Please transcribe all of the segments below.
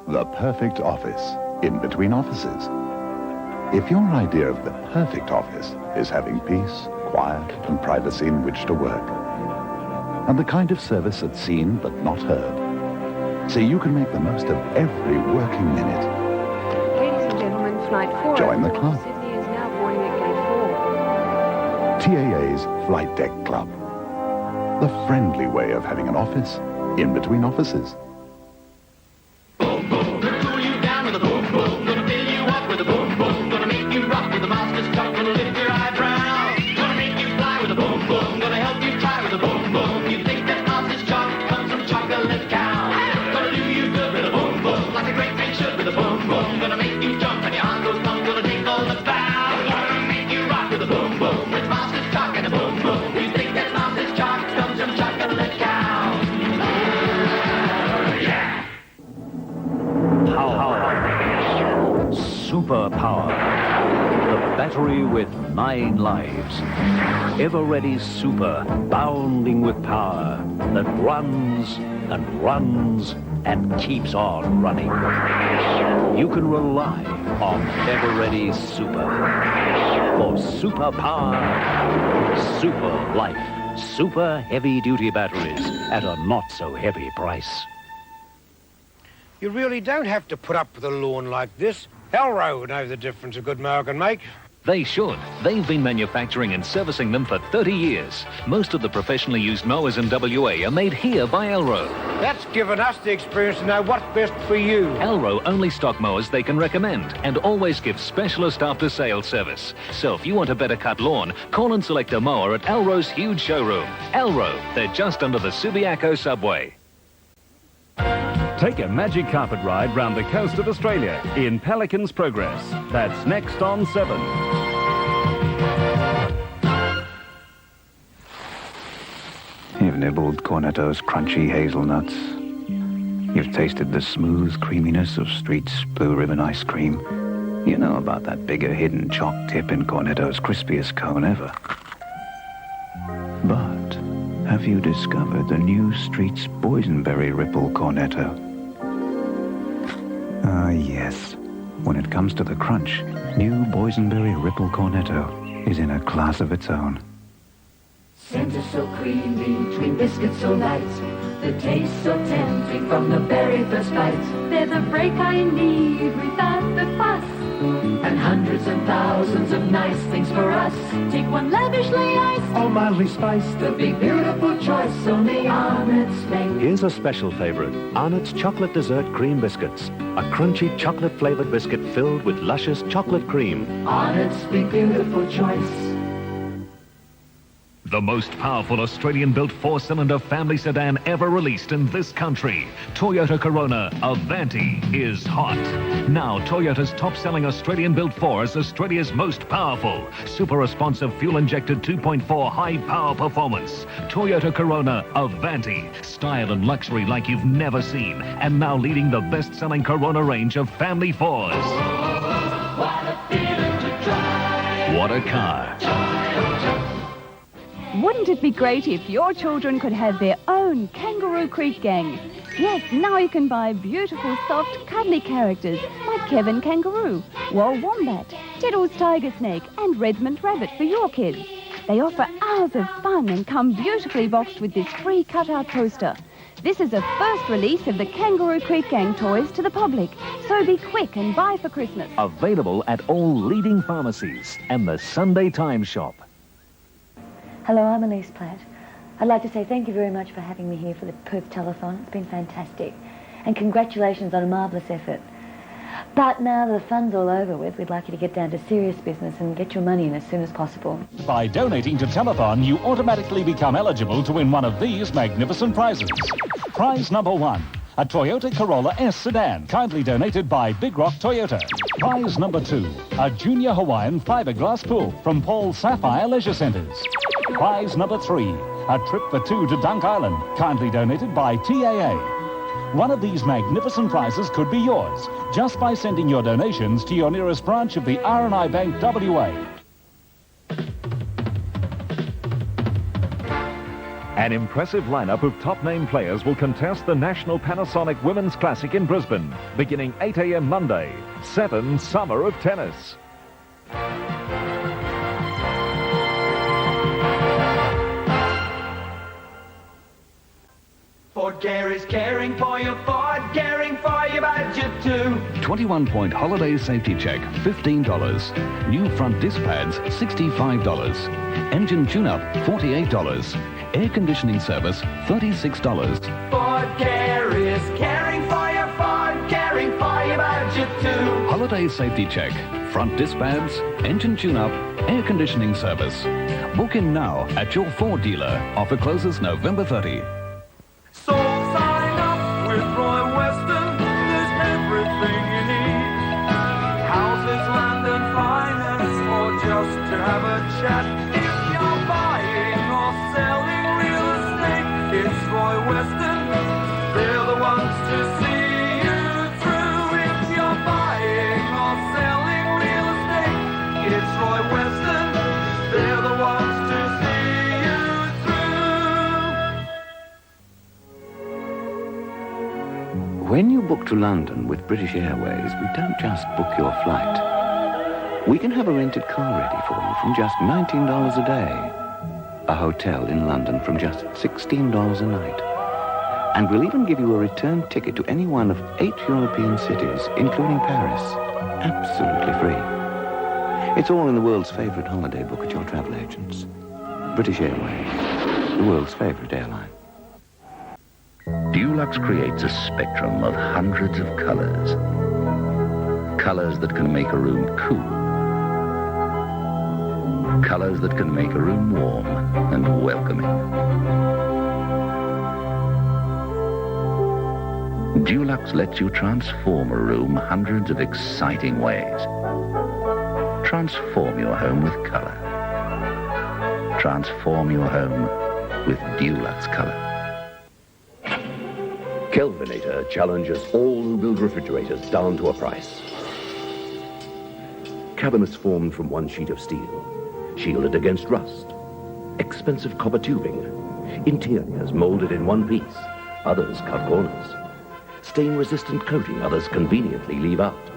The perfect office in between offices. If your idea of the perfect office is having peace, quiet, and privacy in which to work, and the kind of service that's seen but not heard, so you can make the most of every working minute. Ladies and gentlemen, Flight 4 Join the club. Sydney is now boarding at Gate 4. TAA's Flight Deck Club. The friendly way of having an office in between offices. Boom, boom, gonna cool you down with a boom, boom, gonna fill you up with a boom, boom, gonna make you rock with a monster's truck, gonna lift your eyebrow, gonna make you fly with a boom, boom, gonna help you try with a boom, boom. You think that monster's truck comes from chocolate cow? Gonna do you good with a boom, boom, like a great thing should with a boom, boom. Gonna make you jump and your heart goes bum, gonna take all the bow, gonna make you rock with a boom, boom. It's monster's truck and a boom, boom. You think that monster's truck comes from chocolate cow? Superpower. The battery with 9 lives. Ever-ready super, bounding with power, that runs and runs and keeps on running. You can rely on Ever-ready Super. For superpower, super life, super heavy-duty batteries at a not-so-heavy price. You really don't have to put up with a lawn like this. Elro would know the difference a good mower can make. They should. They've been manufacturing and servicing them for 30 years. Most of the professionally used mowers in WA are made here by Elro. That's given us the experience to know what's best for you. Elro only stock mowers they can recommend and always give specialist after-sales service. So if you want a better cut lawn, call and select a mower at Elro's huge showroom. Elro, they're just under the Subiaco subway. Take a magic carpet ride round the coast of Australia in Pelican's Progress. That's next on 7. You've nibbled Cornetto's crunchy hazelnuts. You've tasted the smooth creaminess of Street's Blue Ribbon ice cream. You know about that bigger hidden chalk tip in Cornetto's crispiest cone ever. But have you discovered the new Street's Boysenberry Ripple Cornetto? Ah, yes. When it comes to the crunch, new Boysenberry Ripple Cornetto is in a class of its own. Center so creamy, between biscuits so light, the taste so tempting from the very first bite. They're the break I need without the fuss, and hundreds and thousands of nice things for us. Take one lavishly iced, or mildly spiced, the big beautiful choice only Arnott's make. Here's a special favorite, Arnott's Chocolate Dessert Cream Biscuits. A crunchy chocolate-flavored biscuit filled with luscious chocolate cream. Arnott's big beautiful choice. The most powerful Australian-built 4-cylinder family sedan ever released in this country, Toyota Corona Avanti, is hot. Now, Toyota's top-selling Australian-built 4 is Australia's most powerful, super-responsive fuel-injected 2.4 high-power performance. Toyota Corona Avanti, style and luxury like you've never seen, and now leading the best-selling Corona range of family 4s. What a feeling to drive. What a car. Wouldn't it be great if your children could have their own Kangaroo Creek gang? Yes, now you can buy beautiful, soft, cuddly characters like Kevin Kangaroo, Wal Wombat, Tiddles Tiger Snake, and Redmond Rabbit for your kids. They offer hours of fun and come beautifully boxed with this free cutout poster. This is a first release of the Kangaroo Creek Gang toys to the public, so be quick and buy for Christmas. Available at all leading pharmacies and the Sunday Times shop. Hello, I'm Elise Platt. I'd like to say thank you very much for having me here for the Perth Telethon. It's been fantastic. And congratulations on a marvellous effort. But now the fun's all over with, we'd like you to get down to serious business and get your money in as soon as possible. By donating to Telethon, you automatically become eligible to win one of these magnificent prizes. Prize number 1. A Toyota Corolla S sedan, kindly donated by Big Rock Toyota. Prize number 2. A Junior Hawaiian fiberglass pool from Paul's Sapphire Leisure Centres. Prize number 3. A trip for 2 to Dunk Island, kindly donated by TAA. One of these magnificent prizes could be yours, just by sending your donations to your nearest branch of the R&I Bank WA. An impressive lineup of top-name players will contest the National Panasonic Women's Classic in Brisbane, beginning 8 a.m. Monday. 7 Summer of Tennis. Ford Care is caring for you, Ford caring for your budget too. 21-point holiday safety check, $15. New front disc pads, $65. Engine tune-up, $48. Air conditioning service, $36. Ford Care is caring for you, Ford caring for your budget too. Holiday safety check, front disc pads, engine tune-up, air conditioning service. Book in now at your Ford dealer. Offer closes November 30. So sign up with Roy Weston, there's everything you need. Houses, land and finance, or just to have a chat. If you're buying or selling real estate, it's Roy Weston, they're the ones to see you through. If you're buying or selling real estate, it's Roy Weston, they're the ones to see you through. When you book to London with British Airways, we don't just book your flight. We can have a rented car ready for you from just $19 a day. A hotel in London from just $16 a night. And we'll even give you a return ticket to any one of 8 European cities, including Paris. Absolutely free. It's all in the world's favorite holiday book at your travel agents. British Airways, the world's favorite airline. Dulux creates a spectrum of hundreds of colors. Colors that can make a room cool. Colors that can make a room warm and welcoming. Dulux lets you transform a room hundreds of exciting ways. Transform your home with color. Transform your home with Dulux color. Kelvinator challenges all who build refrigerators down to a price. Cabinets formed from one sheet of steel, shielded against rust. Expensive copper tubing. Interiors molded in one piece, others cut corners. Stain-resistant coating, others conveniently leave out.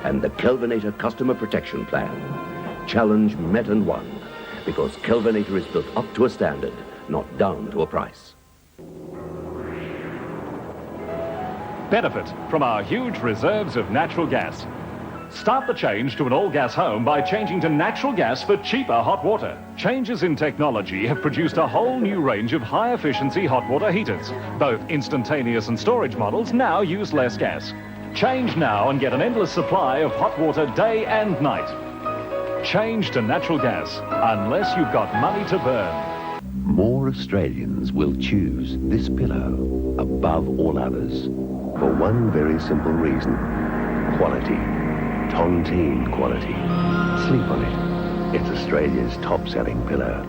And the Kelvinator Customer Protection Plan. Challenge met and won, because Kelvinator is built up to a standard, not down to a price. Benefit from our huge reserves of natural gas. Start the change to an all-gas home by changing to natural gas for cheaper hot water. Changes in technology have produced a whole new range of high-efficiency hot water heaters. Both instantaneous and storage models now use less gas. Change now and get an endless supply of hot water day and night. Change to natural gas, unless you've got money to burn. More Australians will choose this pillow above all others for one very simple reason. Quality. Tontine quality. Sleep on it. It's Australia's top-selling pillow.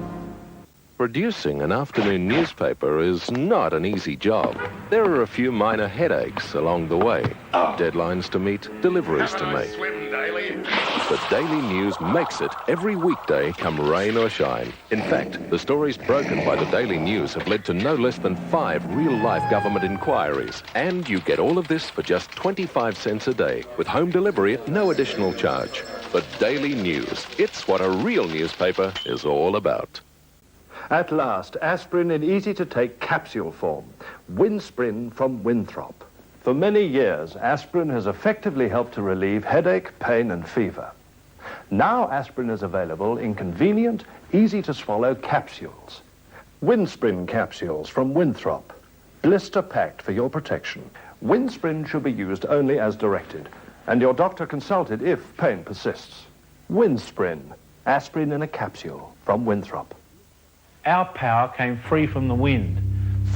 Producing an afternoon newspaper is not an easy job. There are a few minor headaches along the way. Deadlines to meet, deliveries to make. The Daily News makes it every weekday, come rain or shine. In fact, the stories broken by the Daily News have led to no less than 5 real-life government inquiries. And you get all of this for just 25 cents a day, with home delivery at no additional charge. The Daily News. It's what a real newspaper is all about. At last, aspirin in easy-to-take capsule form. Winsprin from Winthrop. For many years, aspirin has effectively helped to relieve headache, pain, and fever. Now aspirin is available in convenient, easy-to-swallow capsules. Winsprin capsules from Winthrop. Blister-packed for your protection. Winsprin should be used only as directed, and your doctor consulted if pain persists. Winsprin. Aspirin in a capsule from Winthrop. Our power came free from the wind.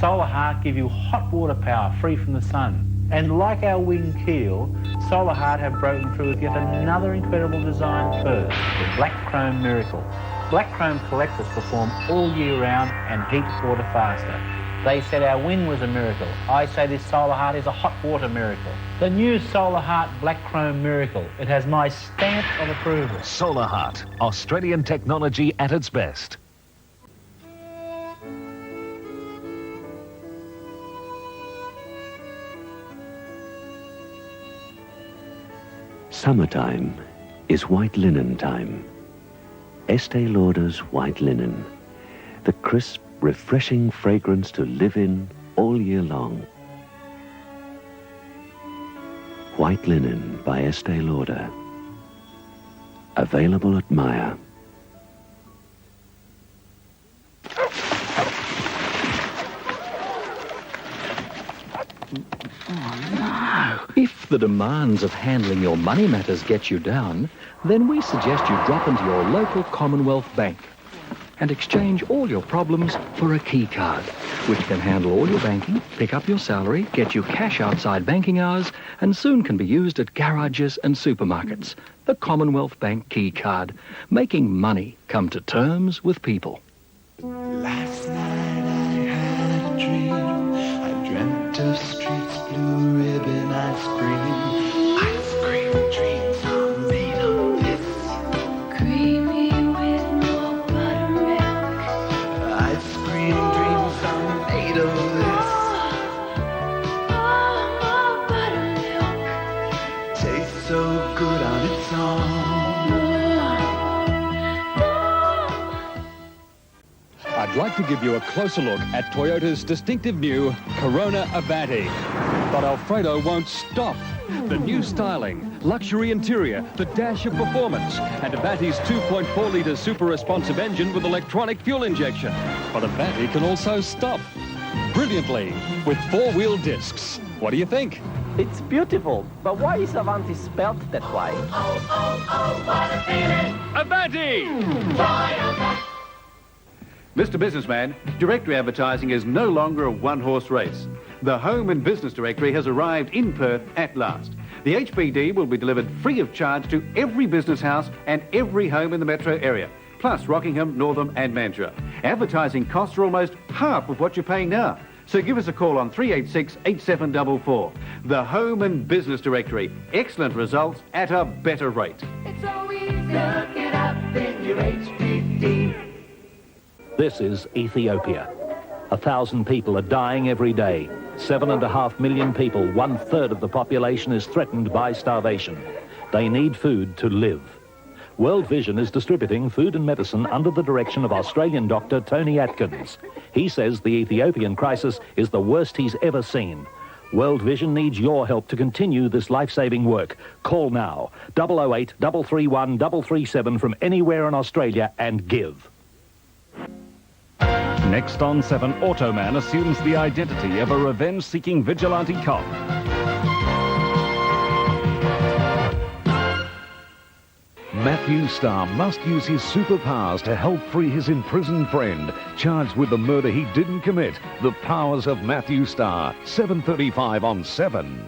Solar Heart give you hot water power free from the sun. And like our wing keel, Solar Heart have broken through with yet another incredible design first, the Black Chrome Miracle. Black Chrome collectors perform all year round and heat water faster. They said our wind was a miracle. I say this Solar Heart is a hot water miracle. The new Solar Heart Black Chrome Miracle. It has my stamp of approval. Solar Heart, Australian technology at its best. Summertime is white linen time. Estee Lauder's white linen. The crisp, refreshing fragrance to live in all year long. White linen by Estee Lauder. Available at Myer. If the demands of handling your money matters get you down, then we suggest you drop into your local Commonwealth Bank and exchange all your problems for a key card, which can handle all your banking, pick up your salary, get you cash outside banking hours, and soon can be used at garages and supermarkets. The Commonwealth Bank key card, making money come to terms with people. Last night I had a dream. I dreamt of streets, blue ribbon ice cream. Ice cream dreams are made of this. Creamy with more buttermilk. Ice cream dreams are made of this. More buttermilk. Tastes so good on its own. I'd like to give you a closer look at Toyota's distinctive new Corona Avanti. But Alfredo won't stop. The new styling, luxury interior, the dash of performance, and Avanti's 2.4-litre super responsive engine with electronic fuel injection. But Avanti can also stop brilliantly with four-wheel discs. What do you think? It's beautiful, but why is Avanti spelt that way? What a feeling! Avanti! Toyota! Mr. Businessman, directory advertising is no longer a one-horse race. The Home and Business Directory has arrived in Perth at last. The HBD will be delivered free of charge to every business house and every home in the metro area, plus Rockingham, Northam and Mandurah. Advertising costs are almost half of what you're paying now. So give us a call on 386-8744. The Home and Business Directory. Excellent results at a better rate. It's so easy. Look it up in your HBD. This is Ethiopia. 1,000 people are dying every day. 7.5 million people, 1/3 of the population, is threatened by starvation. They need food to live. World Vision is distributing food and medicine under the direction of Australian doctor Tony Atkins. He says the Ethiopian crisis is the worst he's ever seen. World Vision needs your help to continue this life-saving work. Call now, 008 331 337 from anywhere in Australia and give. Next on 7, Automan assumes the identity of a revenge-seeking vigilante cop. Matthew Starr must use his superpowers to help free his imprisoned friend, charged with the murder he didn't commit. The Powers of Matthew Starr, 7:35 on 7.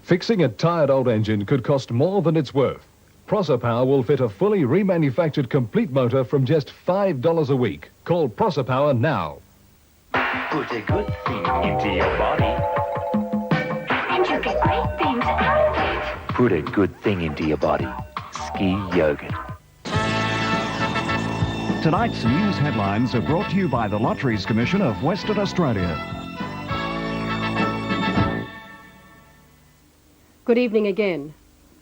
Fixing a tired old engine could cost more than it's worth. Prosopower will fit a fully remanufactured complete motor from just $5 a week. Call Prosopower now. Put a good thing into your body. And you get great things out of it. Put a good thing into your body. Ski yogurt. Tonight's news headlines are brought to you by the Lotteries Commission of Western Australia. Good evening again.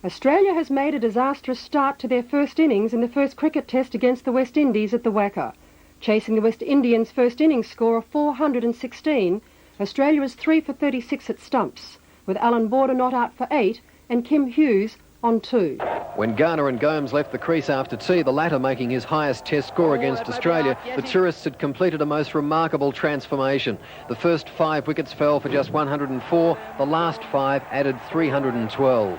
Australia has made a disastrous start to their first innings in the first cricket test against the West Indies at the WACA. Chasing the West Indians' first innings score of 416, Australia is 3 for 36 at stumps, with Alan Border not out for 8 and Kim Hughes on 2. When Garner and Gomes left the crease after tea, the latter making his highest test score against Australia, the tourists had completed a most remarkable transformation. The first 5 wickets fell for just 104, the last 5 added 312.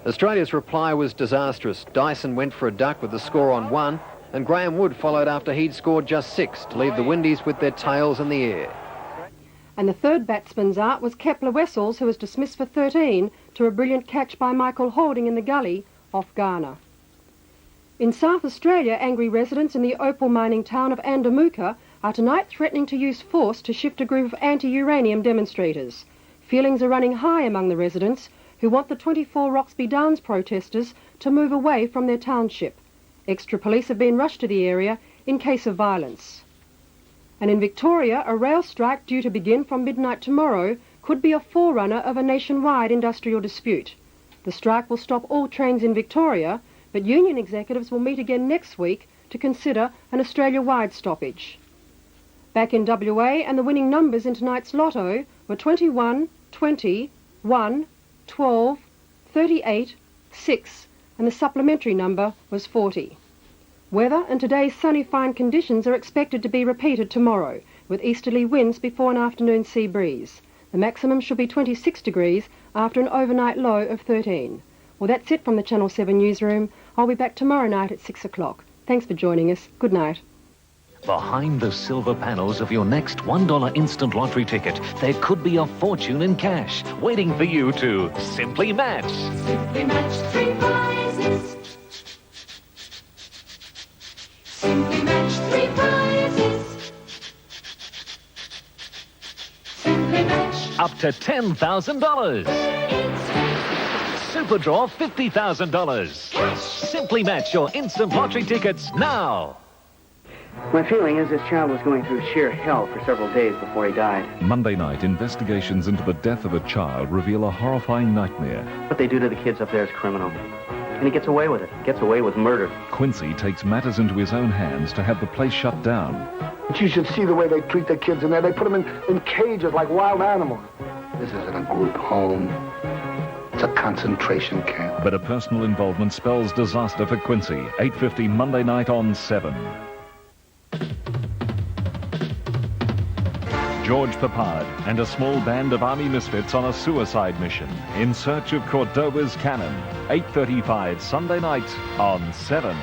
Australia's reply was disastrous. Dyson went for a duck with the score on 1, and Graham Wood followed after he'd scored just 6 to leave the Windies with their tails in the air. And the third batsman's out was Kepler Wessels, who was dismissed for 13 to a brilliant catch by Michael Holding in the gully off Garner. In South Australia, angry residents in the opal mining town of Andamuka are tonight threatening to use force to shift a group of anti-uranium demonstrators. Feelings are running high among the residents, who want the 24 Roxby Downs protesters to move away from their township. Extra police have been rushed to the area in case of violence. And in Victoria, a rail strike due to begin from midnight tomorrow could be a forerunner of a nationwide industrial dispute. The strike will stop all trains in Victoria, but union executives will meet again next week to consider an Australia-wide stoppage. Back in WA, and the winning numbers in tonight's lotto were 21, 20, 1, 12, 38, 6, and the supplementary number was 40. Weather and today's sunny fine conditions are expected to be repeated tomorrow, with easterly winds before an afternoon sea breeze. The maximum should be 26 degrees after an overnight low of 13. Well, that's it from the Channel 7 newsroom. I'll be back tomorrow night at 6 o'clock. Thanks for joining us. Good night. Behind the silver panels of your next $1 instant lottery ticket, there could be a fortune in cash waiting for you to simply match. Simply match 3 prizes. Simply match 3 prizes. Simply match. Up to $10,000. Super Draw $50,000. Simply match your instant lottery tickets now. My feeling is this child was going through sheer hell for several days before he died. Monday night, investigations into the death of a child reveal a horrifying nightmare. What they do to the kids up there is criminal. And he gets away with it. Gets away with murder. Quincy takes matters into his own hands to have the place shut down. But you should see the way they treat their kids in there. They put them in cages like wild animals. This isn't a group home. It's a concentration camp. But a personal involvement spells disaster for Quincy. 8:50 Monday night on 7. George Papard and a small band of army misfits on a suicide mission in search of Cordoba's cannon. 8:35 Sunday night on 7.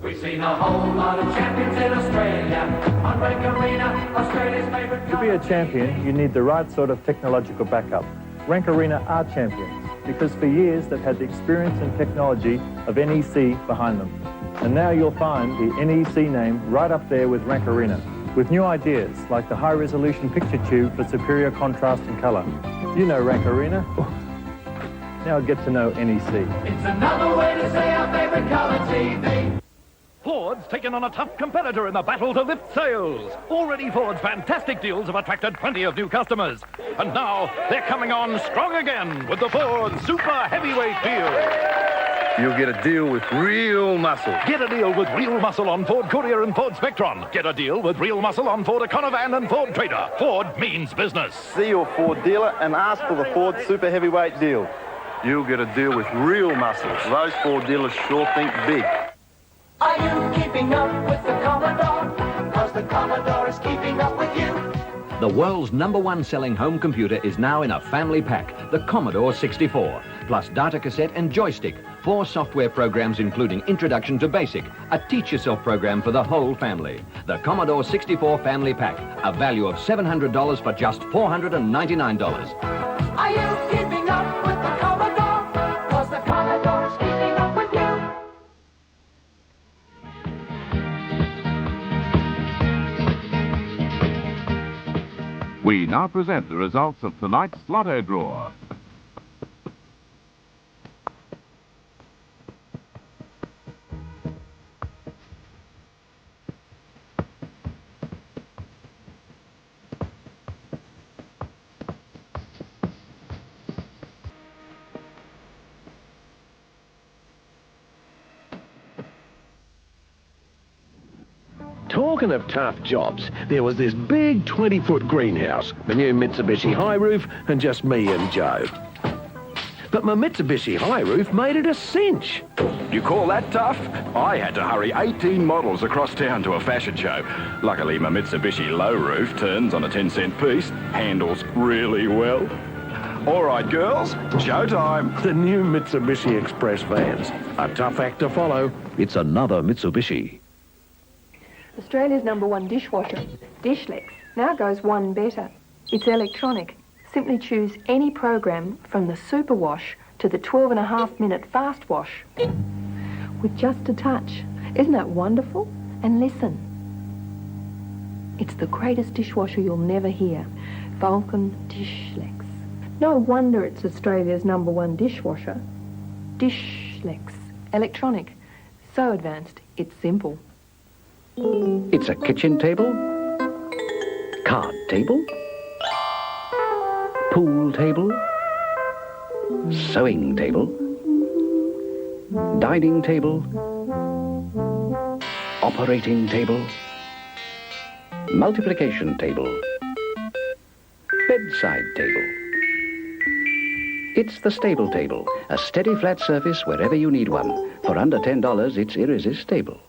We've seen a whole lot of champions in Australia. On Rank Arena, Australia's favourite. To be a champion, you need the right sort of technological backup. Rank Arena are champions because for years they've had the experience and technology of NEC behind them. And now you'll find the NEC name right up there with Rank Arena, with new ideas like the high-resolution picture tube for superior contrast and colour. You know Rank Arena. Now get to know NEC. It's another way to say our favourite colour TV. Ford's taken on a tough competitor in the battle to lift sales. Already Ford's fantastic deals have attracted plenty of new customers. And now they're coming on strong again with the Ford Super Heavyweight deal. You'll get a deal with real muscle. Get a deal with real muscle on Ford Courier and Ford Spectron. Get a deal with real muscle on Ford Econovan and Ford Trader. Ford means business. See your Ford dealer and ask for the Ford Super Heavyweight deal. You'll get a deal with real muscle. Those Ford dealers sure think big. Are you keeping up with the Commodore? Because the Commodore is keeping up with you. The world's #1 selling home computer is now in a family pack, the Commodore 64, plus data cassette and joystick, 4 software programs including Introduction to Basic, a Teach Yourself program for the whole family. The Commodore 64 Family Pack, a value of $700 for just $499. Are you keeping up with the Commodore? Because the Commodore is keeping up with you. We now present the results of tonight's lotto draw. Talking of tough jobs, there was this big 20-foot greenhouse, the new Mitsubishi high roof, and just me and Joe. But my Mitsubishi high roof made it a cinch. You call that tough? I had to hurry 18 models across town to a fashion show. Luckily, my Mitsubishi low roof turns on a 10-cent piece, handles really well. All right, girls, showtime. The new Mitsubishi Express vans. A tough act to follow. It's another Mitsubishi. Australia's #1 dishwasher, Dishlex, now goes one better. It's electronic. Simply choose any program from the Super Wash to the 12.5-minute Fast Wash. With just a touch. Isn't that wonderful? And listen. It's the greatest dishwasher you'll never hear. Vulcan Dishlex. No wonder it's Australia's #1 dishwasher. Dishlex. Electronic. So advanced, it's simple. It's a kitchen table, card table, pool table, sewing table, dining table, operating table, multiplication table, bedside table. It's the stable table, a steady flat surface wherever you need one. For under $10, it's irresistible.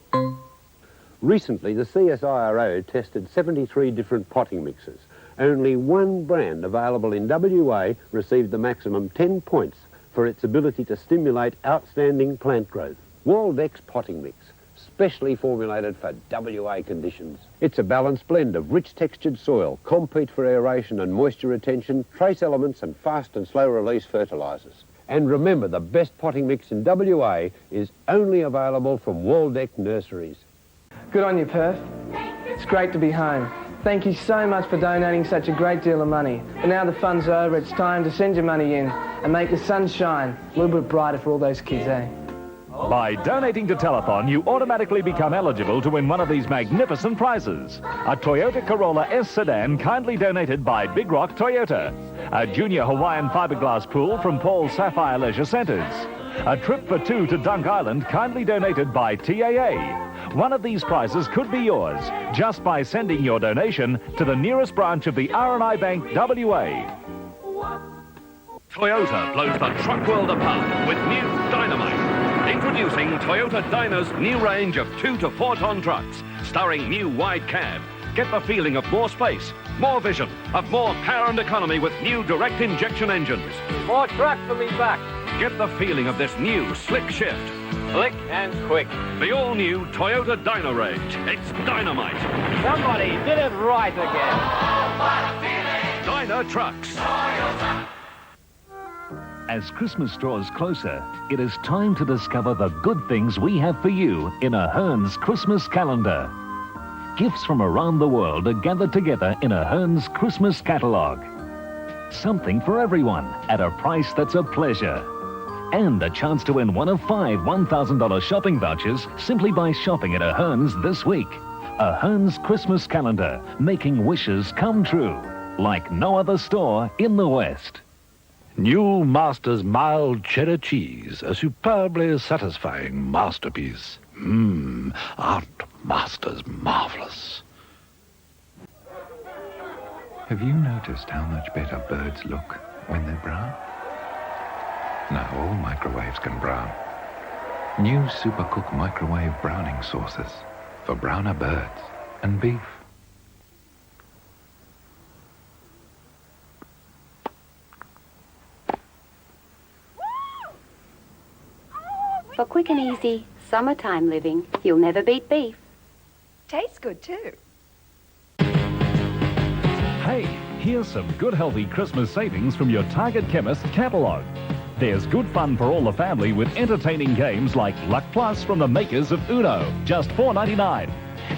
Recently, the CSIRO tested 73 different potting mixes. Only one brand available in WA received the maximum 10 points for its ability to stimulate outstanding plant growth. Waldex Potting Mix, specially formulated for WA conditions. It's a balanced blend of rich textured soil, compete for aeration and moisture retention, trace elements and fast and slow release fertilisers. And remember, the best potting mix in WA is only available from Waldeck Nurseries. Good on you, Perth. It's great to be home. Thank you so much for donating such a great deal of money. But now the fun's over, it's time to send your money in and make the sun shine a little bit brighter for all those kids, eh? By donating to Telethon, you automatically become eligible to win one of these magnificent prizes. A Toyota Corolla S sedan kindly donated by Big Rock Toyota. A junior Hawaiian fiberglass pool from Paul's Sapphire Leisure Centres. A trip for two to Dunk Island kindly donated by TAA. One of these prizes could be yours just by sending your donation to the nearest branch of the R&I Bank WA. Toyota blows the truck world apart with new Dynamite. Introducing Toyota Dyna's new range of 2 to 4 ton trucks, starring new wide cab. Get the feeling of more space, more vision, of more power and economy with new direct injection engines. More truck for me back. Get the feeling of this new slick shift. Slick and quick. The all-new Toyota Dyna range. It's Dynamite. Somebody did it right again. Dyna trucks. As Christmas draws closer, it is time to discover the good things we have for you in Ahern's Christmas calendar. Gifts from around the world are gathered together in Ahern's Christmas catalogue. Something for everyone at a price that's a pleasure. And a chance to win one of 5 $1,000 shopping vouchers simply by shopping at Ahern's this week. Ahern's Christmas calendar, making wishes come true, like no other store in the West. New Masters mild cheddar cheese, a superbly satisfying masterpiece. Aren't Masters marvellous? Have you noticed how much better birds look when they're brown? Now all microwaves can brown. New Supercook microwave browning sauces for browner birds and beef. For quick and easy summertime living, you'll never beat beef. Tastes good too. Hey, here's some good healthy Christmas savings from your Target Chemist catalogue. There's good fun for all the family with entertaining games like Luck Plus from the makers of Uno, just $4.99.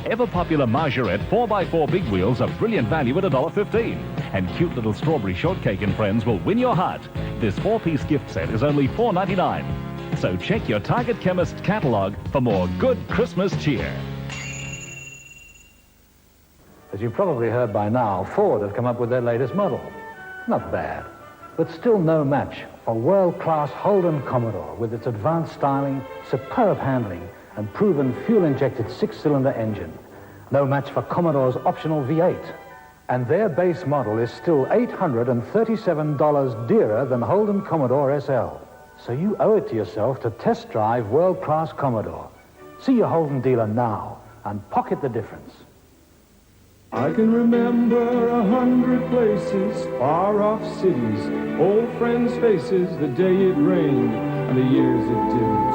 Ever popular Margarette 4x4 big wheels are brilliant value at $1.15. And cute little strawberry shortcake and friends will win your heart. This 4-piece gift set is only $4.99. So check your Target Chemist catalogue for more good Christmas cheer. As you've probably heard by now, Ford have come up with their latest model. Not bad, but still no match for world-class Holden Commodore with its advanced styling, superb handling, and proven fuel-injected 6-cylinder engine. No match for Commodore's optional V8. And their base model is still $837 dearer than Holden Commodore SL. So you owe it to yourself to test drive world-class Commodore. See your Holden dealer now and pocket the difference. I can remember 100 places, far-off cities, old friends' faces, the day it rained and the years it didn't.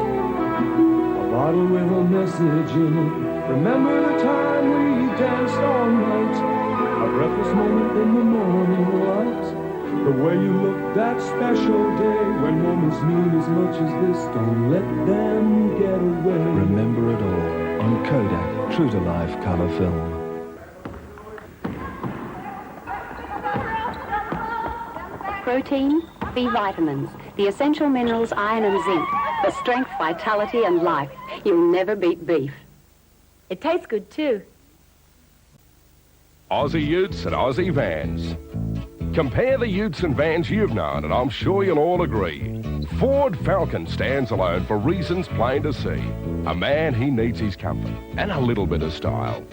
A bottle with a message in it. Remember the time we danced all night, a breathless moment in the morning light. The way you looked that special day when moments mean as much as this. Don't let them get away. Remember it all on Kodak True to Life color film. protein, B vitamins, the essential minerals iron and zinc, the strength, vitality and life. You'll never beat beef. It tastes good too. Aussie Utes and Aussie Vans. Compare the Utes and Vans you've known, and I'm sure you'll all agree. Ford Falcon stands alone for reasons plain to see. A man, he needs his comfort and a little bit of style.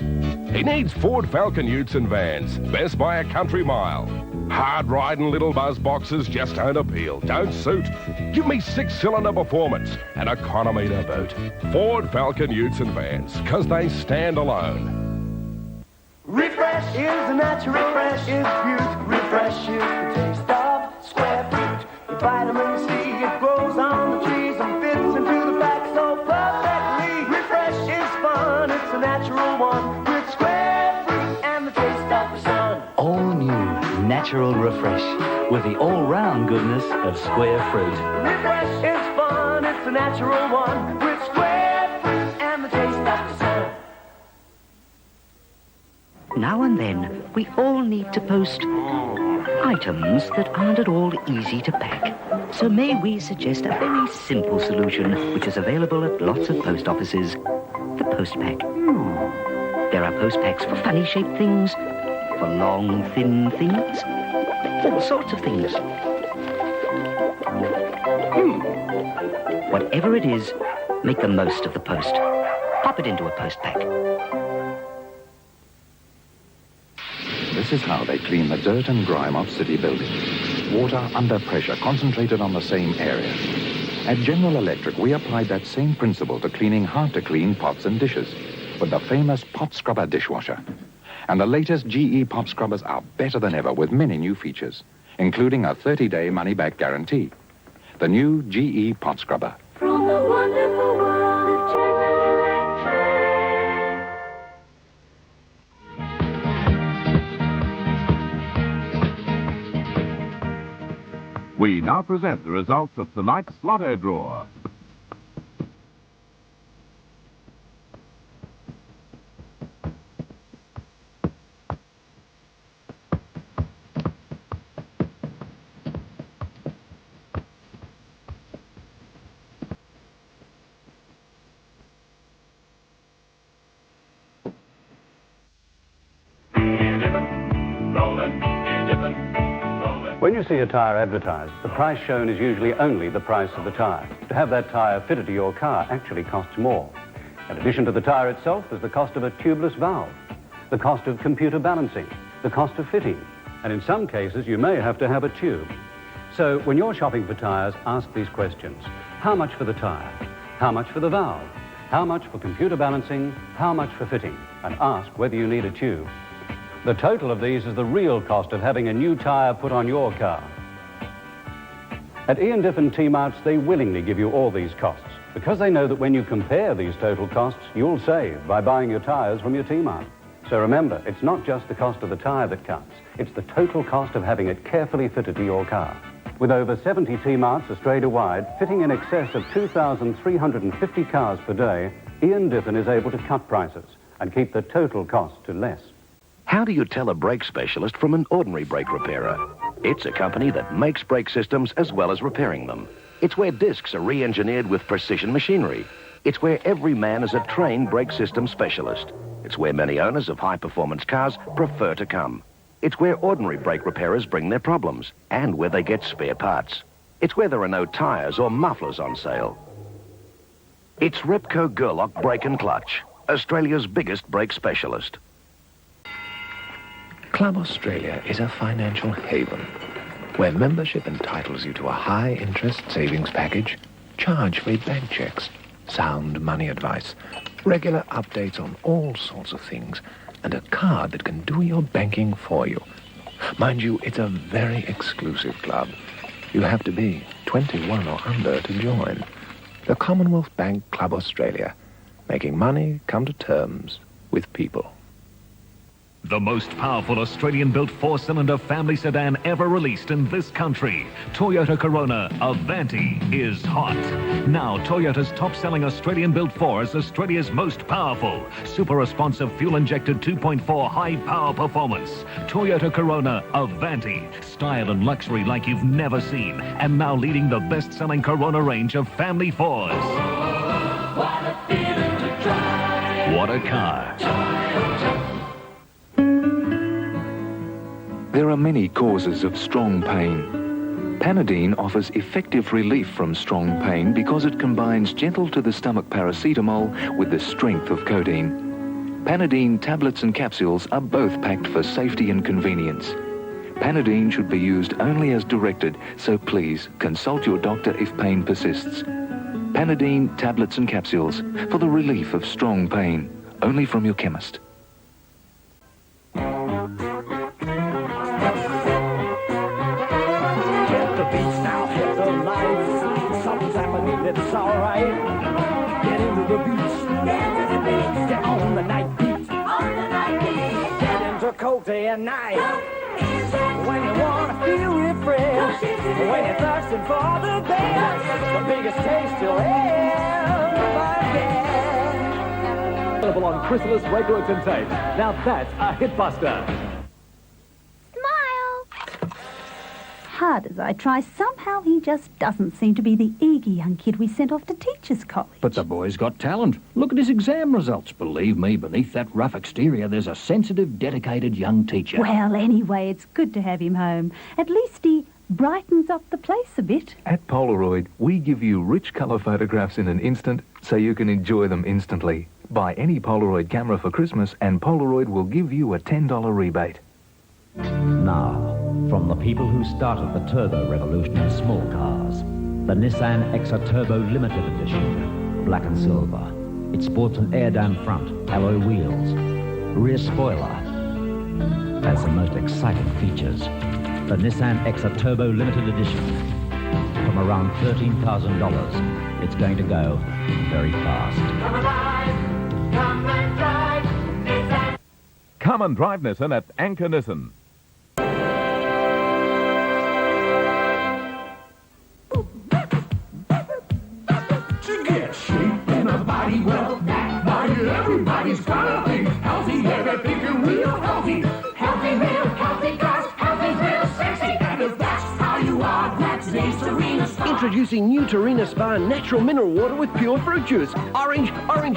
He needs Ford Falcon Utes and Vans, best by a country mile. Hard-riding little buzz boxes just don't appeal, don't suit. Give me 6-cylinder performance and economy to boot. Ford Falcon Utes and Vans, 'cause they stand alone. Refresh is the natural, refresh is beauty, refresh is the taste of square fruit. With vitamin C, it grows on the trees and fits into the pack so perfectly. Refresh is fun, it's a natural one, with square fruit and the taste of the sun. All new Natural Refresh, with the all-round goodness of square fruit. Refresh is fun, it's a natural one, with square fruit and the taste of the sun. Now and then, we all need to post items that aren't at all easy to pack. So may we suggest a very simple solution, which is available at lots of post offices, the Post Pack. There are post packs for funny-shaped things, for long, thin things, all sorts of things. Whatever it is, make the most of the post. Pop it into a Post Pack. This is how they clean the dirt and grime of city buildings. Water under pressure concentrated on the same area. At General Electric, we applied that same principle to cleaning hard-to-clean pots and dishes with the famous Pot Scrubber dishwasher. And the latest GE Pot Scrubbers are better than ever with many new features, including a 30-day money-back guarantee. The new GE Pot Scrubber. From the wonderful world of We now present the results of tonight's Lotto draw. When you see a tyre advertised, the price shown is usually only the price of the tyre. To have that tyre fitted to your car actually costs more. In addition to the tyre itself, there's the cost of a tubeless valve, the cost of computer balancing, the cost of fitting, and in some cases you may have to have a tube. So when you're shopping for tyres, ask these questions. How much for the tyre? How much for the valve? How much for computer balancing? How much for fitting? And ask whether you need a tube. The total of these is the real cost of having a new tyre put on your car. At Ian Diffin T-Marts, they willingly give you all these costs because they know that when you compare these total costs, you'll save by buying your tyres from your T-Mart. So remember, it's not just the cost of the tyre that counts. It's the total cost of having it carefully fitted to your car. With over 70 T-Marts Australia-wide, fitting in excess of 2,350 cars per day, Ian Diffin is able to cut prices and keep the total cost to less. How do you tell a brake specialist from an ordinary brake repairer? It's a company that makes brake systems as well as repairing them. It's where discs are re-engineered with precision machinery. It's where every man is a trained brake system specialist. It's where many owners of high-performance cars prefer to come. It's where ordinary brake repairers bring their problems and where they get spare parts. It's where there are no tyres or mufflers on sale. It's Repco Gerlach Brake and Clutch, Australia's biggest brake specialist. Club Australia is a financial haven where membership entitles you to a high-interest savings package, charge-free bank checks, sound money advice, regular updates on all sorts of things, and a card that can do your banking for you. Mind you, it's a very exclusive club. You have to be 21 or under to join. The Commonwealth Bank Club Australia, making money come to terms with people. The most powerful Australian-built four-cylinder family sedan ever released in this country, Toyota Corona Avanti, is hot. Now, Toyota's top-selling Australian-built four is Australia's most powerful, super-responsive fuel-injected 2.4 high-power performance. Toyota Corona Avanti, style and luxury like you've never seen, and now leading the best-selling Corona range of family fours. What a feeling to drive. What a car. There are many causes of strong pain. Panadeine offers effective relief from strong pain because it combines gentle-to-the-stomach paracetamol with the strength of codeine. Panadeine tablets and capsules are both packed for safety and convenience. Panadeine should be used only as directed, so please consult your doctor if pain persists. Panadeine tablets and capsules for the relief of strong pain, only from your chemist. It's alright. Get into the beach. Get on the night beat. Get into cold day and night. When you want to feel refreshed. When you're thirsting for the best. The biggest taste you'll ever get. Available on Chrysalis Records and Tape. Now that's a hitbuster. Hard as I try, somehow he just doesn't seem to be the eager young kid we sent off to teachers' college. But the boy's got talent. Look at his exam results. Believe me, beneath that rough exterior, there's a sensitive, dedicated young teacher. Well, anyway, it's good to have him home. At least he brightens up the place a bit. At Polaroid, we give you rich colour photographs in an instant so you can enjoy them instantly. Buy any Polaroid camera for Christmas and Polaroid will give you a $10 rebate. Now, from the people who started the turbo revolution in small cars, the Nissan Exa Turbo Limited Edition, black and silver. It sports an air-down front, alloy wheels, rear spoiler. That's the most exciting features. The Nissan Exa Turbo Limited Edition. From around $13,000, it's going to go very fast. Come and drive Nissan. Come and drive Nissan at Anchor Nissan. Well, that body, everybody's gotta be healthy. Everything is real healthy. Healthy, real, healthy cars, healthy, real, sexy. And if that's how you are, that's today's Torina Spa. Introducing new Torina Spa natural mineral water with pure fruit juice. Orange,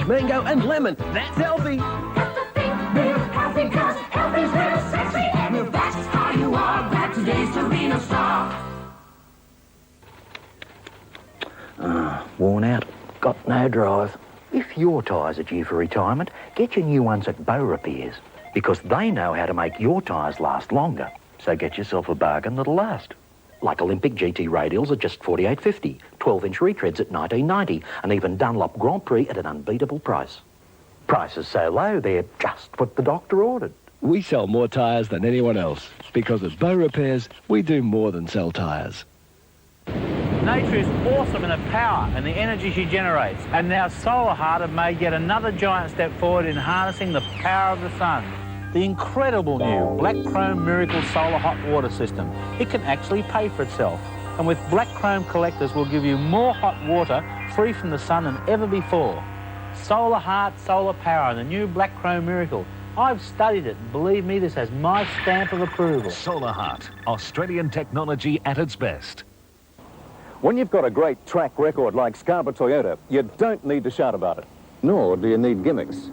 mango, and lemon. That's healthy. That's the thing, real, healthy cars, healthy, real, sexy. And if that's how you are, that's today's Torina Spa. Worn out, got no drive. If your tyres are due for retirement, get your new ones at Bow Repairs, because they know how to make your tyres last longer. So get yourself a bargain that'll last. Like Olympic GT radials at just $48.50, 12-inch retreads at $19.90, and even Dunlop Grand Prix at an unbeatable price. Prices so low, they're just what the doctor ordered. We sell more tyres than anyone else, because at Bow Repairs, we do more than sell tyres. Nature is awesome in her power and the energy she generates. And now Solar Heart have made yet another giant step forward in harnessing the power of the sun. The incredible new Black Chrome Miracle Solar Hot Water System. It can actually pay for itself. And with Black Chrome collectors will give you more hot water free from the sun than ever before. Solar Heart, solar power, and the new Black Chrome Miracle. I've studied it. Believe me, this has my stamp of approval. Solar Heart, Australian technology at its best. When you've got a great track record like Scarborough Toyota, you don't need to shout about it. Nor do you need gimmicks.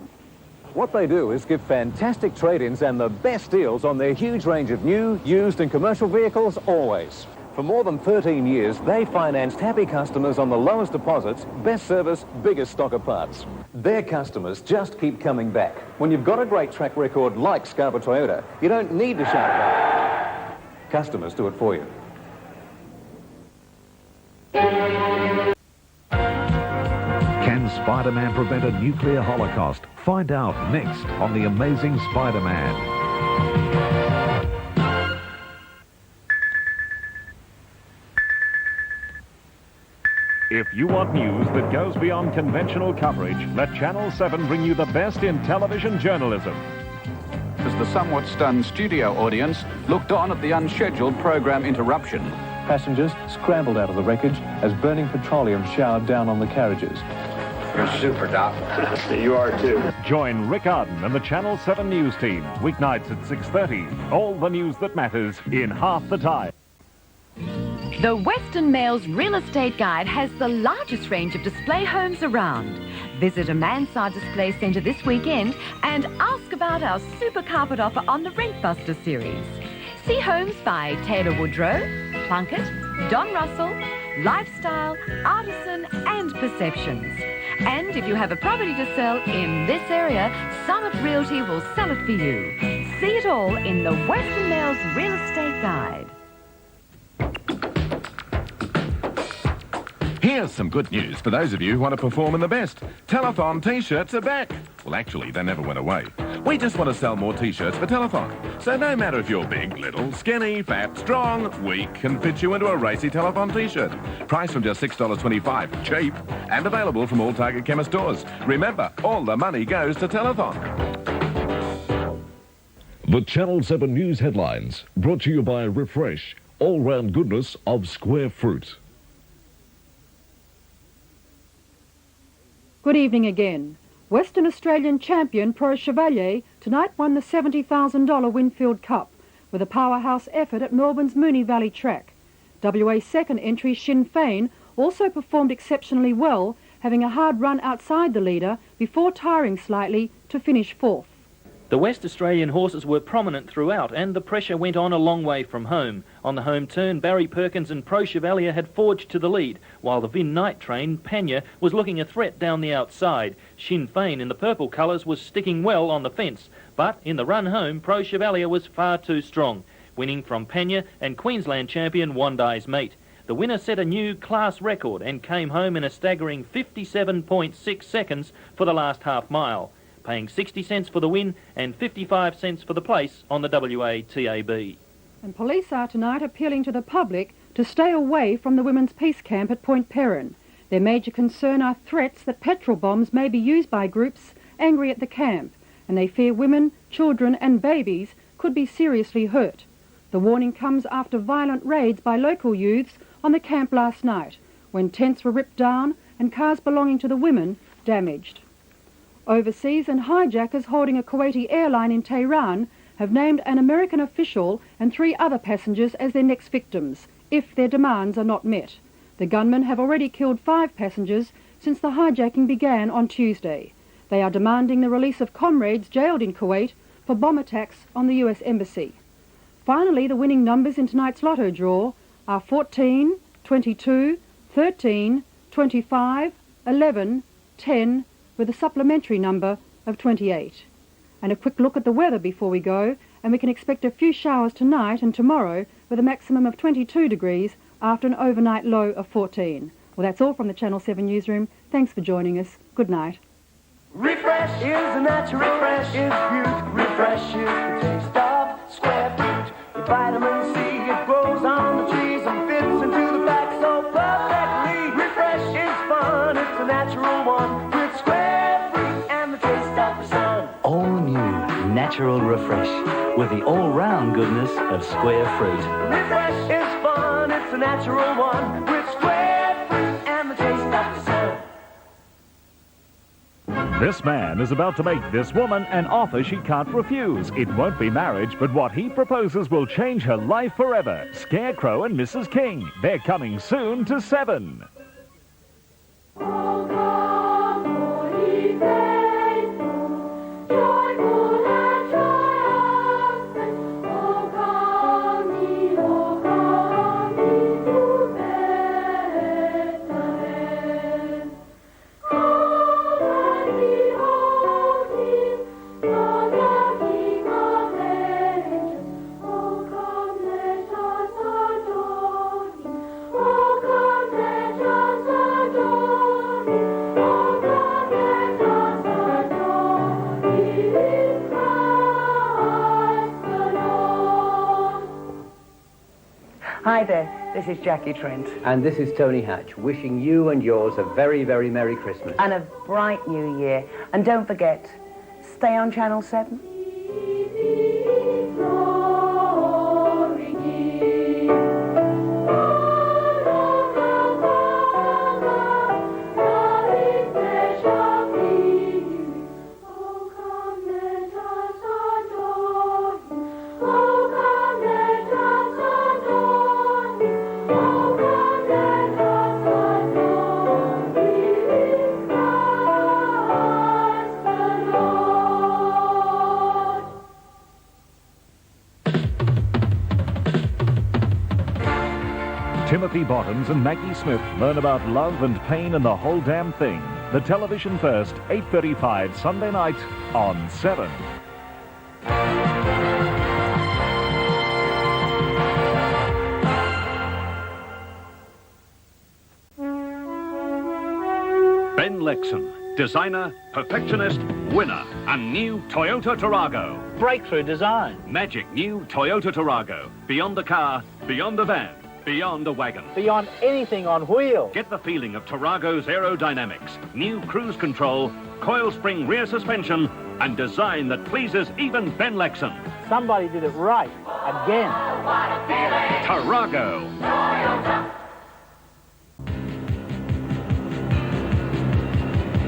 What they do is give fantastic trade-ins and the best deals on their huge range of new, used and commercial vehicles always. For more than 13 years, they financed happy customers on the lowest deposits, best service, biggest stock of parts. Their customers just keep coming back. When you've got a great track record like Scarborough Toyota, you don't need to shout about it. Customers do it for you. Can Spider-Man prevent a nuclear holocaust? Find out next on The Amazing Spider-Man. If you want news that goes beyond conventional coverage, let Channel 7 bring you the best in television journalism. as the somewhat stunned studio audience looked on at the unscheduled program interruption. Passengers scrambled out of the wreckage as burning petroleum showered down on the carriages. You're super, Doc. You are too. Join Rick Arden and the Channel 7 News team, weeknights at 6:30. All the news that matters in half the time. The Western Mails Real Estate Guide has the largest range of display homes around. Visit a Mansard Display Centre this weekend and ask about our super carpet offer on the Rentbuster series. See homes by Taylor Woodrow, Plunkett, Don Russell, Lifestyle, Artisan and Perceptions. And if you have a property to sell in this area, Summit Realty will sell it for you. See it all in the Western Mails Real Estate Guide. Here's some good news for those of you who want to perform in the best. Telethon T-shirts are back. Well, actually, they never went away. We just want to sell more T-shirts for Telethon. So no matter if you're big, little, skinny, fat, strong, we can fit you into a racy Telethon T-shirt. Price from just $6.25. Cheap. And available from all Target Chemist stores. Remember, all the money goes to Telethon. The Channel 7 News headlines, brought to you by Refresh, all-round goodness of square fruit. Good evening again. Western Australian champion Pro Chevalier tonight won the $70,000 Winfield Cup with a powerhouse effort at Melbourne's Moonee Valley track. WA second entry Sinn Fein also performed exceptionally well, having a hard run outside the leader before tiring slightly to finish fourth. The West Australian horses were prominent throughout and the pressure went on a long way from home. On the home turn, Barry Perkins and Pro Chevalier had forged to the lead, while the Vin Knight train, Panya, was looking a threat down the outside. Sinn Fein in the purple colours was sticking well on the fence, but in the run home, Pro Chevalier was far too strong, winning from Panya and Queensland champion Wandai's Mate. The winner set a new class record and came home in a staggering 57.6 seconds for the last half mile, paying 60 cents for the win and 55 cents for the place on the WATAB. And police are tonight appealing to the public to stay away from the Women's Peace Camp at Point Perrin. Their major concern are threats that petrol bombs may be used by groups angry at the camp, and they fear women, children and babies could be seriously hurt. The warning comes after violent raids by local youths on the camp last night, when tents were ripped down and cars belonging to the women damaged. Overseas, and hijackers holding a Kuwaiti airline in Tehran have named an American official and 3 other passengers as their next victims, if their demands are not met. The gunmen have already killed 5 passengers since the hijacking began on Tuesday. They are demanding the release of comrades jailed in Kuwait for bomb attacks on the US Embassy. Finally, the winning numbers in tonight's lotto draw are 14, 22, 13, 25, 11, 10, with a supplementary number of 28. And a quick look at the weather before we go, and we can expect a few showers tonight and tomorrow with a maximum of 22 degrees after an overnight low of 14. Well, that's all from the Channel 7 newsroom. Thanks for joining us. Good night. Refresh is a natural refresh, is youth. Refresh is the taste of square fruit. With vitamin C, it grows on the trees and fits into the pack so perfectly. Refresh is fun, it's a natural one. With square fruit and the taste of the sun. All new Natural Refresh with the all-round goodness of square fruit. Refresh is fun, it's a natural one. With square fruit and the taste of the sun. This man is about to make this woman an offer she can't refuse. It won't be marriage, but what he proposes will change her life forever. Scarecrow and Mrs. King. They're coming soon to 7. Hi there, this is Jackie Trent. And this is Tony Hatch, wishing you and yours a very, very Merry Christmas. And a bright new year. And don't forget, stay on Channel 7. Timothy Bottoms and Maggie Smith learn about love and pain and the whole damn thing. The television first, 8:35 Sunday night on 7. Ben Lexon, designer, perfectionist, winner, and new Toyota Tarago. Breakthrough design. Magic new Toyota Tarago. Beyond the car, beyond the van, beyond the wagon. Beyond anything on wheels. Get the feeling of Tarago's aerodynamics, new cruise control, coil spring rear suspension, and design that pleases even Ben Lexon. Somebody did it right. Again. Tarago.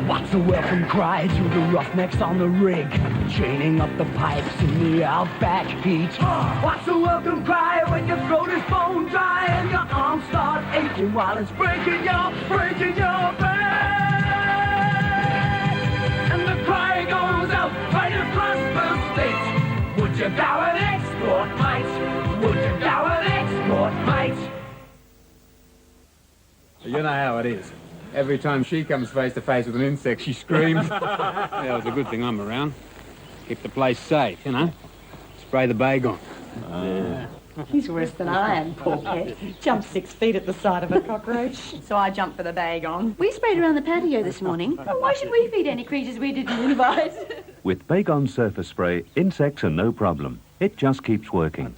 What's the welcome cry to the roughnecks on the rig, chaining up the pipes in the outback heat? What's the welcome cry when your throat is bone dry and your arms start aching while it's breaking your back? And the cry goes out right across the state. Would you go and export, mate? Would you go and export, mate? You know how it is. Every time she comes face to face with an insect, she screams. Yeah, it's a good thing I'm around. Keep the place safe, you know. Spray the bag on. He's worse than I am, poor pet. Jumped 6 feet at the sight of a cockroach. So I jumped for the bag on. We sprayed around the patio this morning. Why should we feed any creatures we didn't invite? With Baygon surface spray, insects are no problem. It just keeps working.